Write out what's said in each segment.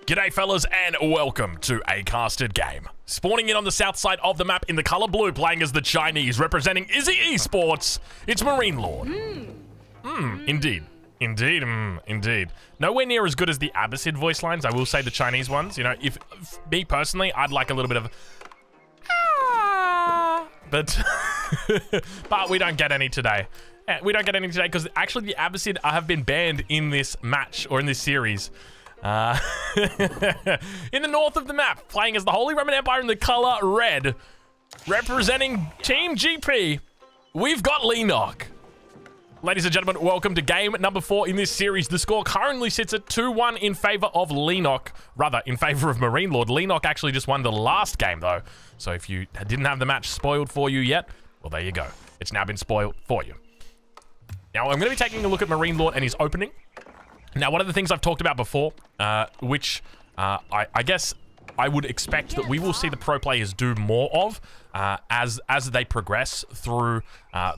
G'day fellas and welcome to A Casted Game. Spawning in on the south side of the map in the color blue, playing as the Chinese, representing Izzy Esports, it's MarineLord. Indeed. Nowhere near as good as the Abbasid voice lines, I will say the Chinese ones. You know, if me personally, I'd like a little bit of but but we don't get any today. We don't get any today because actually the Abbasid have been banned in this match or in this series. In the north of the map, playing as the Holy Roman Empire in the color red, representing Team GP, we've got Leenock. Ladies and gentlemen, welcome to game number 4 in this series. The score currently sits at 2-1 in favor of Leenock, rather in favor of MarineLord. Leenock actually just won the last game though, so if you didn't have the match spoiled for you yet, well there you go. It's now been spoiled for you. Now I'm going to be taking a look at MarineLord and his opening. Now, one of the things I've talked about before, which I guess I would expect that we will see the pro players do more of as they progress through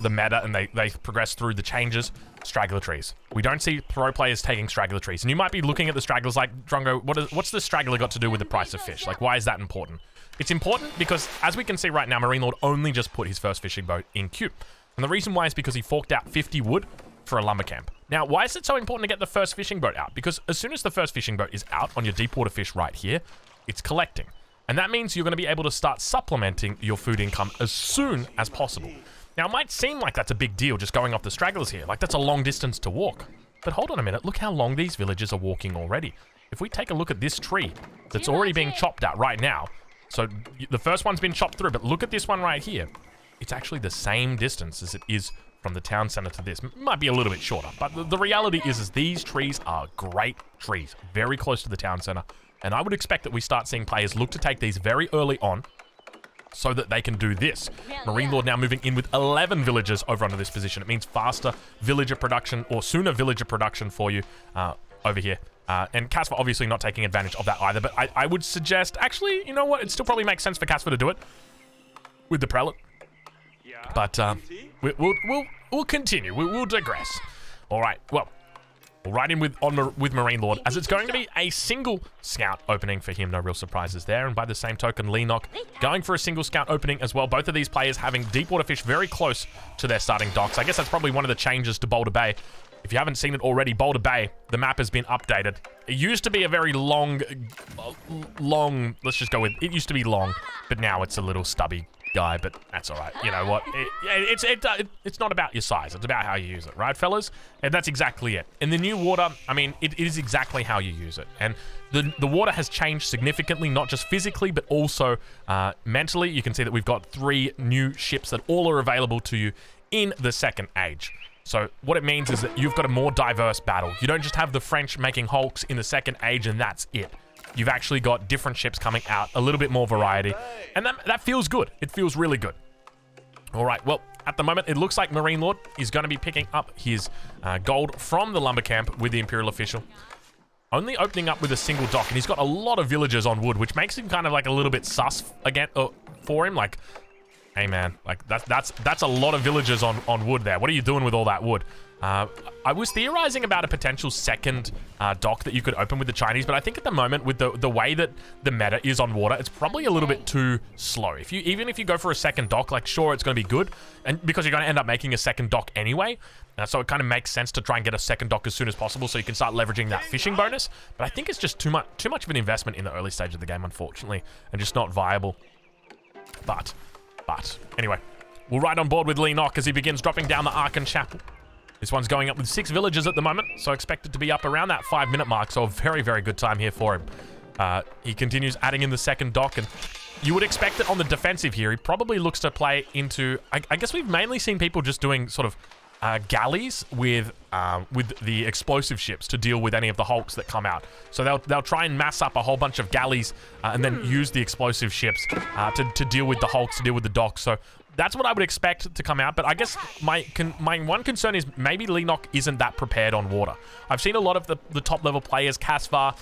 the meta and they progress through the changes, straggler trees. We don't see pro players taking straggler trees. And you might be looking at the stragglers like, Drongo, what's the straggler got to do with the price of fish? Like, why is that important? It's important because, as we can see right now, MarineLord only just put his first fishing boat in queue. And the reason why is because he forked out 50 wood for a lumber camp. Now, why is it so important to get the first fishing boat out? Because as soon as the first fishing boat is out on your deep water fish right here, it's collecting. And that means you're going to be able to start supplementing your food income as soon as possible. Now, it might seem like that's a big deal just going off the stragglers here. Like, that's a long distance to walk. But hold on a minute. Look how long these villagers are walking already. If we take a look at this tree that's already being chopped at right now. So the first one's been chopped through, but look at this one right here. It's actually the same distance as it is from the town center to this. Might be a little bit shorter, but the reality is these trees are great trees, very close to the town center. And I would expect that we start seeing players look to take these very early on so that they can do this. MarineLord now moving in with 11 villagers over onto this position. It means faster villager production or sooner villager production for you over here. And Casper obviously not taking advantage of that either, but I would suggest, actually, you know what? It still probably makes sense for Casper to do it with the prelate. But we'll continue. We'll digress. All right. Well, we'll ride in with MarineLord, as it's going to be a single scout opening for him. No real surprises there. And by the same token, Leenock going for a single scout opening as well. Both of these players having deep water fish very close to their starting docks. I guess that's probably one of the changes to Boulder Bay. If you haven't seen it already, Boulder Bay, the map has been updated. It used to be a very long, let's just go with, it used to be long, but now it's a little stubby guy, but that's all right. You know what? It's not about your size. It's about how you use it, right, fellas? And that's exactly it. In the new water, I mean, it is exactly how you use it. And the water has changed significantly, not just physically, but also mentally. You can see that we've got 3 new ships that all are available to you in the second age. So what it means is that you've got a more diverse battle. You don't just have the French making hulks in the second age and that's it. You've actually got different ships coming out, a little bit more variety, and that feels good. It feels really good. All right, well, at the moment, it looks like MarineLord is going to be picking up his gold from the lumber camp with the Imperial Official. Only opening up with a single dock, and he's got a lot of villagers on wood, which makes him kind of like a little bit sus again for him. Like, hey man, like that's a lot of villagers on wood there. What are you doing with all that wood? I was theorizing about a potential second dock that you could open with the Chinese, but I think at the moment with the way that the meta is on water, it's probably a little bit too slow. Even if you go for a second dock, like sure, it's going to be good, and because you're going to end up making a second dock anyway, so it kind of makes sense to try and get a second dock as soon as possible so you can start leveraging that fishing bonus. But I think it's just too much of an investment in the early stage of the game, unfortunately, and just not viable. But anyway, we'll ride on board with Leenock as he begins dropping down the Archon Chapel. This one's going up with 6 villagers at the moment, so expected to be up around that 5-minute mark, so a very, very good time here for him. He continues adding in the second dock, and you would expect that on the defensive here, he probably looks to play into... I guess we've mainly seen people just doing sort of galleys with the explosive ships to deal with any of the hulks that come out. So they'll try and mass up a whole bunch of galleys and then use the explosive ships to deal with the hulks, to deal with the docks. So that's what I would expect to come out, but I guess my one concern is maybe Leenock isn't that prepared on water. I've seen a lot of the top-level players, Casvar,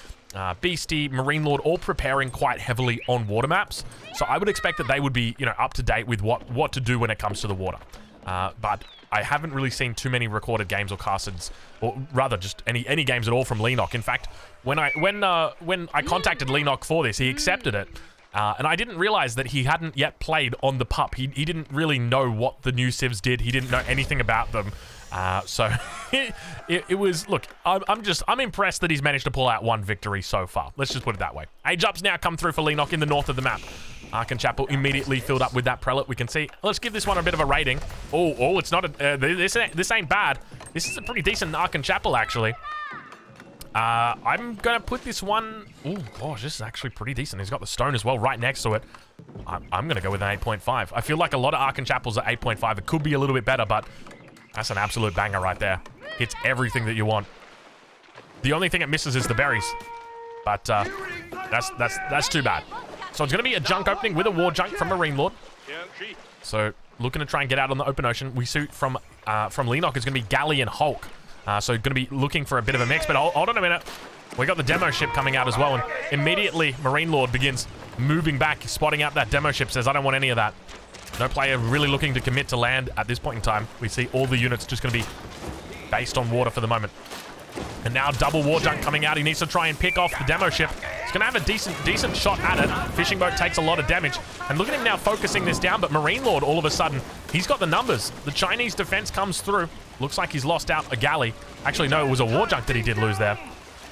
Beastie, MarineLord, all preparing quite heavily on water maps, so I would expect that they would be, you know, up to date with what to do when it comes to the water. But I haven't really seen too many recorded games or casted, or rather just any games at all from Leenock. In fact, when I contacted Leenock for this, he accepted it. And I didn't realize that he hadn't yet played on the pup. He didn't really know what the new civs did. He didn't know anything about them. So it was, look, I'm impressed that he's managed to pull out one victory so far. Let's just put it that way. Age ups now come through for Leenock in the north of the map. Arkan Chapel immediately filled up with that prelate. We can see. Let's give this one a bit of a rating. Oh, it's not a, this ain't bad. This is a pretty decent Arkan Chapel, actually. I'm gonna put this one, oh gosh, this is actually pretty decent. He's got the stone as well right next to it. I'm gonna go with an 8.5. I feel like a lot of Arkan Chapels are 8.5. It could be a little bit better, but that's an absolute banger right there. Hits everything that you want. The only thing it misses is the berries, but that's too bad. So it's gonna be a junk opening with a war junk from MarineLord. So looking to try and get out on the open ocean. We see from Leenock is gonna be Galley and Hulk. So going to be looking for a bit of a mix, but hold on a minute. We got the demo ship coming out as well, and immediately MarineLord begins moving back, spotting out that demo ship, says, I don't want any of that. No player really looking to commit to land at this point in time. We see all the units just going to be based on water for the moment. And now double war junk coming out. He needs to try and pick off the demo ship. He's going to have a decent shot at it. Fishing boat takes a lot of damage. And look at him now focusing this down, but MarineLord, all of a sudden, he's got the numbers. The Chinese defense comes through. Looks like he's lost out a galley. Actually, no, it was a war junk that he did lose there.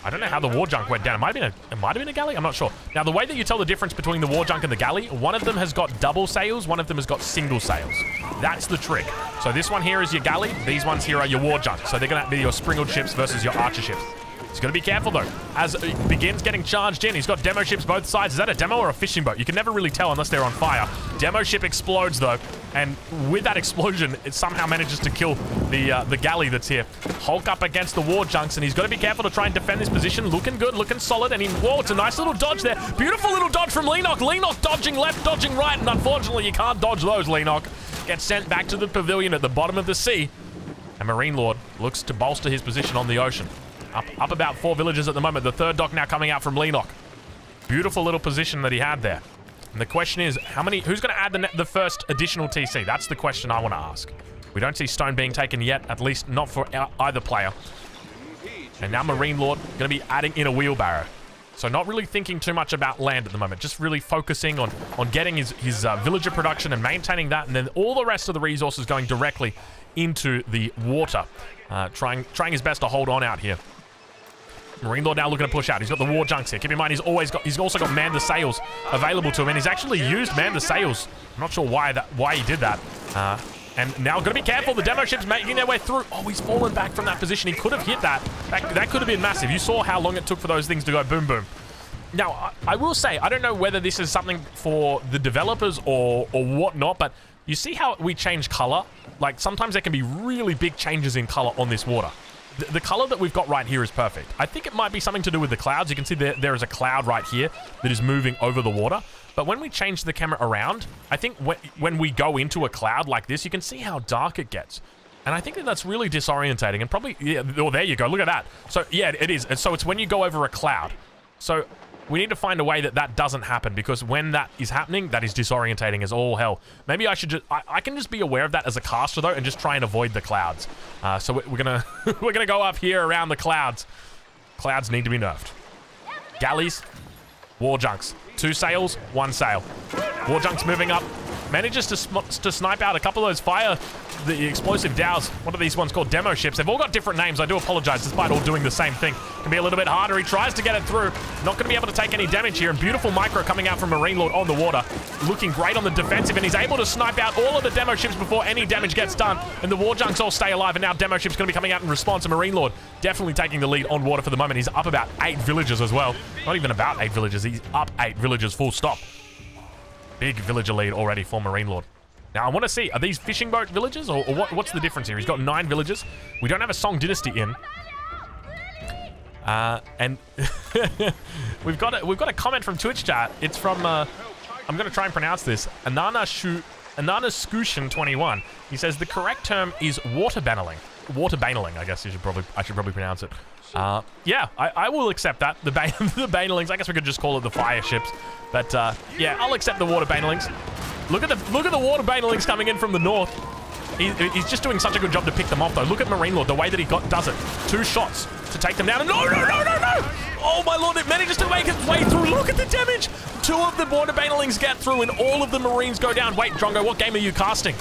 I don't know how the war junk went down. It might have been a galley. I'm not sure. Now, the way that you tell the difference between the war junk and the galley, one of them has got double sails, one of them has got single sails. That's the trick. So this one here is your galley. These ones here are your war junk. So they're going to be your sprinkled ships versus your archer ships. He's going to be careful, though. As he begins getting charged in, he's got demo ships both sides. Is that a demo or a fishing boat? You can never really tell unless they're on fire. Demo ship explodes, though. And with that explosion, it somehow manages to kill the galley that's here. Hulk up against the war junks, and he's got to be careful to try and defend this position. Looking good, looking solid. And whoa, it's a nice little dodge there. Beautiful little dodge from Leenock. Leenock dodging left, dodging right. And unfortunately, you can't dodge those, Leenock. Gets sent back to the pavilion at the bottom of the sea. And MarineLord looks to bolster his position on the ocean. Up about 4 villages at the moment. The third dock now coming out from Leenock. Beautiful little position that he had there. And the question is, who's going to add the first additional TC? That's the question I want to ask. We don't see stone being taken yet, at least not for either player. And now MarineLord going to be adding in a wheelbarrow. So not really thinking too much about land at the moment, just really focusing on getting his villager production and maintaining that, and then all the rest of the resources going directly into the water. Trying his best to hold on out here. MarineLord now looking to push out. He's got the war junks here. Keep in mind, he's also got man the sails available to him, and he's actually used man the sails. I'm not sure why he did that. And now got to be careful. The demo ship's making their way through. Oh, he's fallen back from that position. He could have hit that. That could have been massive. You saw how long it took for those things to go boom boom. Now, I will say, I don't know whether this is something for the developers or whatnot, but you see how we change color? Like, sometimes there can be really big changes in color on this water. The color that we've got right here is perfect. I think it might be something to do with the clouds. You can see there is a cloud right here that is moving over the water. But when we change the camera around, I think when we go into a cloud like this, you can see how dark it gets. And I think that's really disorientating and probably, yeah, oh, there you go. Look at that. So, yeah, it is. And so it's when you go over a cloud. So we need to find a way that doesn't happen, because when that is happening, that is disorientating as all hell. Maybe I should just, I can just be aware of that as a caster, though, and just try and avoid the clouds. So we're gonna, we're gonna go up here around the clouds. Clouds need to be nerfed. Galleys, war junks. 2 sails, 1 sail. War junks moving up. Manages to snipe out a couple of those the explosive dows. What are these ones called? Demo ships. They've all got different names. I do apologize, despite all doing the same thing. Can be a little bit harder. He tries to get it through. Not going to be able to take any damage here. And beautiful micro coming out from MarineLord on the water. Looking great on the defensive, and he's able to snipe out all of the demo ships before any damage gets done. And the war junks all stay alive, and now demo ships going to be coming out in response. And MarineLord definitely taking the lead on water for the moment. He's up about 8 villages as well. Not even about 8 villages. He's up 8 villages full stop. Big villager lead already for MarineLord. Now, I want to see, are these fishing boat villages, or what's the difference here? He's got 9 villages. We don't have a Song Dynasty in. And we've got a comment from Twitch chat. It's from, I'm going to try and pronounce this, Ananaskushin21. He says, the correct term is water banneling. Water banneling, I guess I should probably pronounce it. Yeah, I will accept that. The banelings, I guess we could just call it the fire ships. But yeah, I'll accept the water banelings. Look at the water banelings coming in from the north. He's just doing such a good job to pick them off, though. Look at MarineLord, the way that he does it. 2 shots to take them down. And no! Oh, my Lord, it manages to make its way through. Look at the damage. 2 of the border banelings get through, and all of the Marines go down. Wait, Drongo, what game are you casting?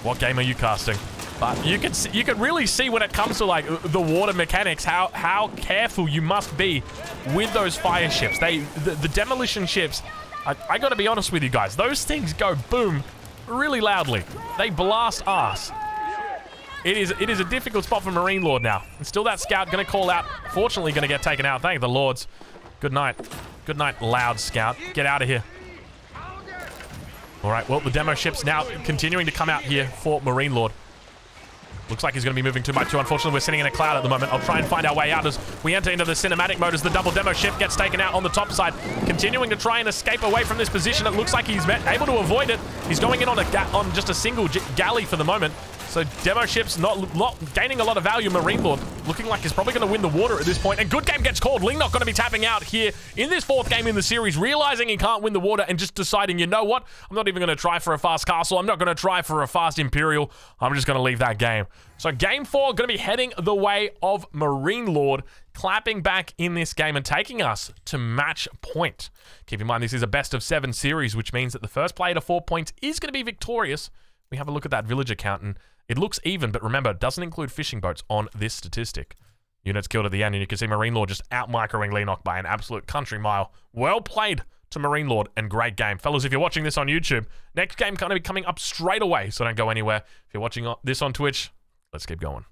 What game are you casting? But you can really see when it comes to, like, the water mechanics, how careful you must be with those fire ships. The demolition ships, I gotta be honest with you guys, those things go boom really loudly. They blast ass. It is a difficult spot for MarineLord now. And still that scout gonna call out. Fortunately gonna get taken out. Thank the Lords. Good night. Good night, loud scout. Get out of here. All right, well, the demo ship's now continuing to come out here for MarineLord. Looks like he's going to be moving 2x2. Unfortunately, we're sitting in a cloud at the moment. I'll try and find our way out as we enter into the cinematic mode as the double demo ship gets taken out on the top side. Continuing to try and escape away from this position. It looks like he's able to avoid it. He's going in on just a single galley for the moment. So demo ship's not gaining a lot of value. MarineLord looking like he's probably going to win the water at this point. And good game gets called. Leenock going to be tapping out here in this 4th game in the series, realizing he can't win the water and just deciding, you know what? I'm not even going to try for a fast castle. I'm not going to try for a fast Imperial. I'm just going to leave that game. So game 4 going to be heading the way of MarineLord, clapping back in this game and taking us to match point. Keep in mind, this is a best of 7 series, which means that the first player to 4 points is going to be victorious. We have a look at that villager count, and it looks even, but remember, it doesn't include fishing boats on this statistic. Units killed at the end, and you can see MarineLord just out-microing Leenock by an absolute country mile. Well played to MarineLord, and great game. Fellas, if you're watching this on YouTube, next game going to be coming up straight away, so don't go anywhere. If you're watching this on Twitch, let's keep going.